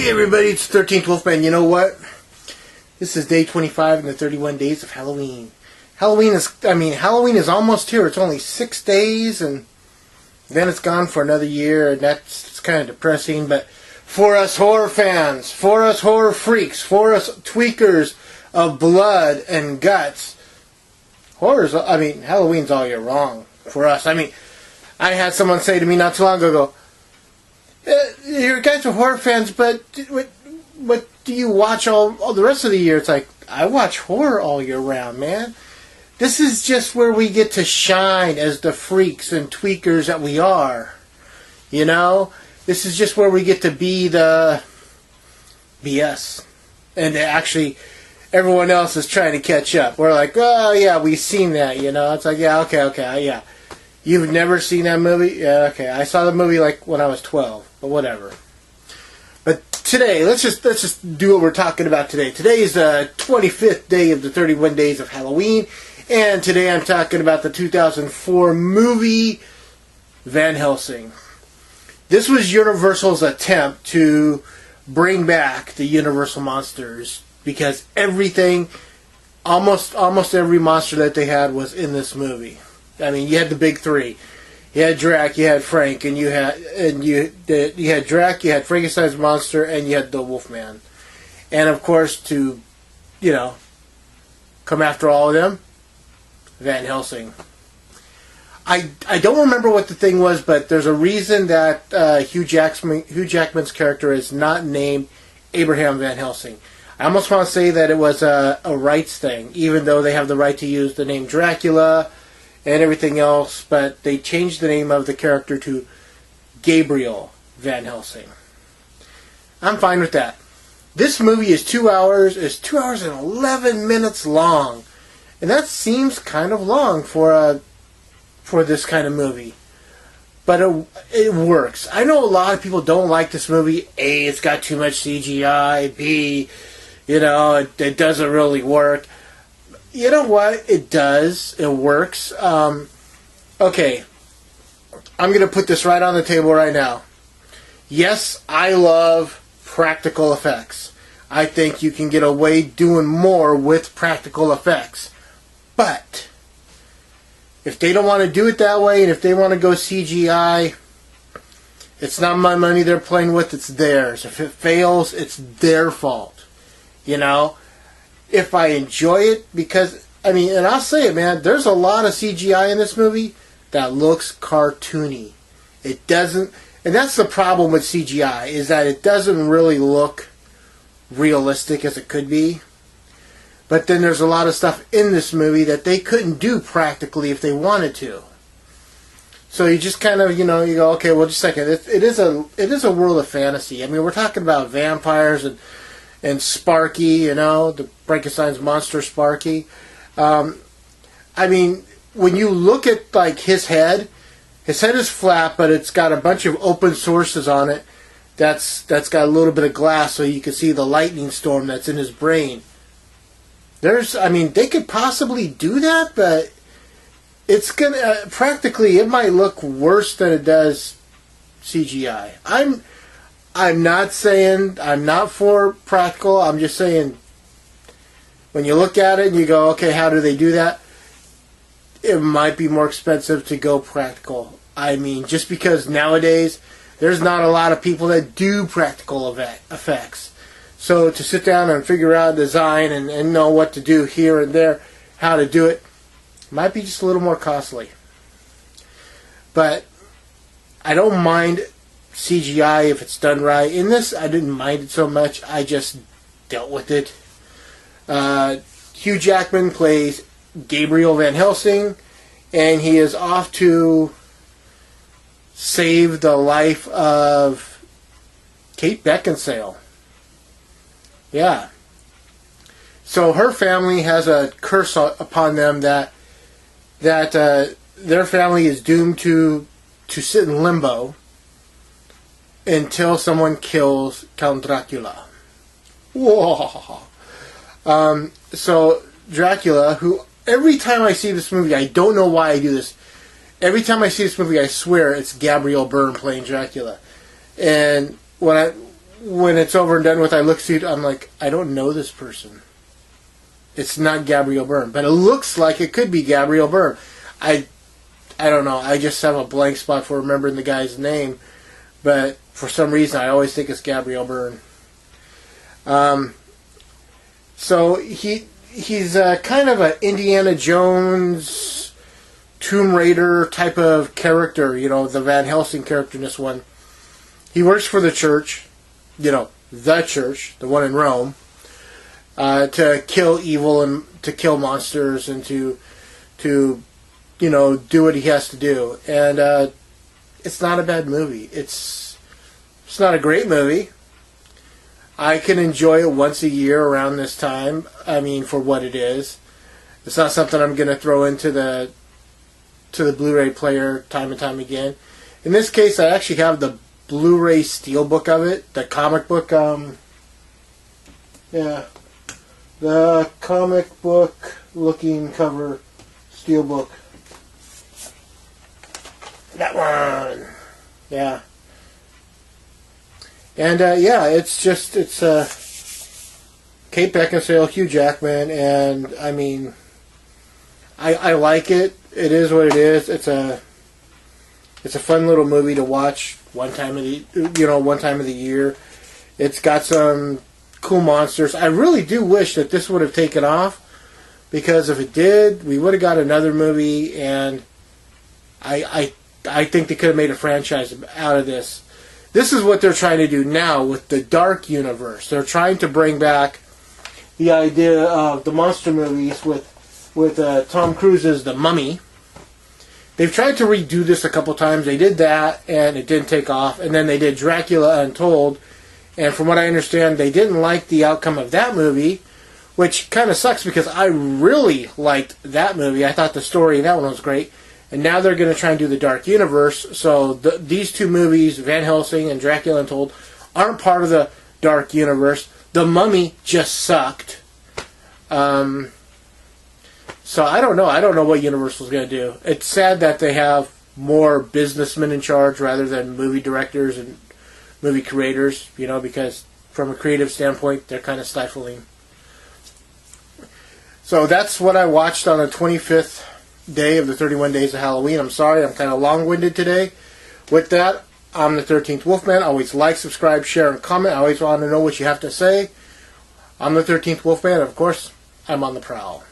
Hey everybody, it's 13th Wolfman. You know what? This is day 25 in the 31 days of Halloween. Halloween is almost here. It's only 6 days and then it's gone for another year, and that's kind of depressing. But for us horror fans, for us horror freaks, for us tweakers of blood and guts, Halloween's all year long for us. I had someone say to me not too long ago, you guys are horror fans, but what do you watch all the rest of the year? It's like, I watch horror all year round, man. This is just where we get to shine as the freaks and tweakers that we are. You know? This is just where we get to be the BS. And actually, everyone else is trying to catch up. We're like, oh yeah, we've seen that, you know? It's like, yeah, okay, yeah. You've never seen that movie? Yeah, okay. I saw the movie like when I was 12, but whatever. But today, let's just do what we're talking about today. Today is the 25th day of the 31 days of Halloween, and today I'm talking about the 2004 movie Van Helsing. This was Universal's attempt to bring back the Universal monsters, because everything, almost every monster that they had was in this movie. I mean, you had the big three. You had Drac, you had Frank, and you had Drac, you had Frankenstein's monster, and you had the Wolfman. And of course, to, come after all of them, Van Helsing. I don't remember what the thing was, but there's a reason that Hugh Jackman's character is not named Abraham Van Helsing. I almost want to say that it was a rights thing, even though they have the right to use the name Dracula and everything else, but they changed the name of the character to Gabriel Van Helsing. I'm fine with that. This movie is 2 hours. It's 2 hours and 11 minutes long, and that seems kind of long for this kind of movie. But it works. I know a lot of people don't like this movie. A, it's got too much CGI. B, it doesn't really work. You know what? It does. It works. Okay. I'm going to put this right on the table right now. Yes, I love practical effects. I think you can get away doing more with practical effects. But if they don't want to do it that way, and if they want to go CGI, it's not my money they're playing with, it's theirs. If it fails, it's their fault. If I enjoy it, because, and I'll say it, man, there's a lot of CGI in this movie that looks cartoony. It doesn't, and that's the problem with CGI, is that it doesn't really look realistic as it could be. But then there's a lot of stuff in this movie that they couldn't do practically if they wanted to. So you just kind of, you go, okay, well, just a second. It is a world of fantasy. We're talking about vampires and Sparky, the Frankenstein's monster Sparky. When you look at like his head is flat, but it's got a bunch of open sources on it. That's got a little bit of glass, so you can see the lightning storm that's in his brain. They could possibly do that, but it's gonna practically it might look worse than it does CGI. I'm not saying I'm not for practical. I'm just saying when you look at it and you go, okay, how do they do that? It might be more expensive to go practical. Just because nowadays there's not a lot of people that do practical effects. So to sit down and figure out design and know what to do here and there, how to do it, might be just a little more costly. But I don't mind CGI if it's done right. In this, I didn't mind it so much. I just dealt with it. Hugh Jackman plays Gabriel Van Helsing, and he is off to save the life of Kate Beckinsale. Yeah. So her family has a curse upon them that their family is doomed to sit in limbo until someone kills Count Dracula. Whoa. So Dracula, who every time I see this movie, I don't know why I do this. Every time I see this movie, I swear it's Gabriel Byrne playing Dracula. And when when it's over and done with, I look see it, I'm like, I don't know this person. It's not Gabriel Byrne, but it looks like it could be Gabriel Byrne. I don't know. I just have a blank spot for remembering the guy's name, but for some reason I always think it's Gabriel Byrne. So he's kind of an Indiana Jones, Tomb Raider type of character, the Van Helsing character in this one. He works for the church, the church, the one in Rome, to kill evil and to kill monsters and to do what he has to do. And it's not a bad movie. It's not a great movie. I can enjoy it once a year around this time. I mean, for what it is. It's not something I'm going to throw into the Blu-ray player time and time again. In this case, I actually have the Blu-ray steelbook of it, the comic book. The comic book looking cover steelbook. That one, yeah. And it's Kate Beckinsale, Hugh Jackman, and I mean, I like it. It is what it is. It's a fun little movie to watch one time of the year. It's got some cool monsters. I really do wish that this would have taken off, because if it did, we would have got another movie, and I think they could have made a franchise out of this. This is what they're trying to do now with the Dark Universe. They're trying to bring back the idea of the monster movies with Tom Cruise's The Mummy. They've tried to redo this a couple times. They did that, and it didn't take off. And then they did Dracula Untold. And from what I understand, they didn't like the outcome of that movie, which kind of sucks because I really liked that movie. I thought the story in that one was great. And now they're going to try and do the Dark Universe. So these two movies, Van Helsing and Dracula Untold, aren't part of the Dark Universe. The Mummy just sucked. So I don't know. I don't know what Universal's going to do. It's sad that they have more businessmen in charge rather than movie directors and movie creators, because from a creative standpoint, they're kind of stifling. So that's what I watched on the 25th day of the 31 days of Halloween. I'm sorry, I'm kind of long-winded today. With that, I'm the 13th Wolfman. Always like, subscribe, share, and comment. I always want to know what you have to say. I'm the 13th Wolfman, and of course, I'm on the prowl.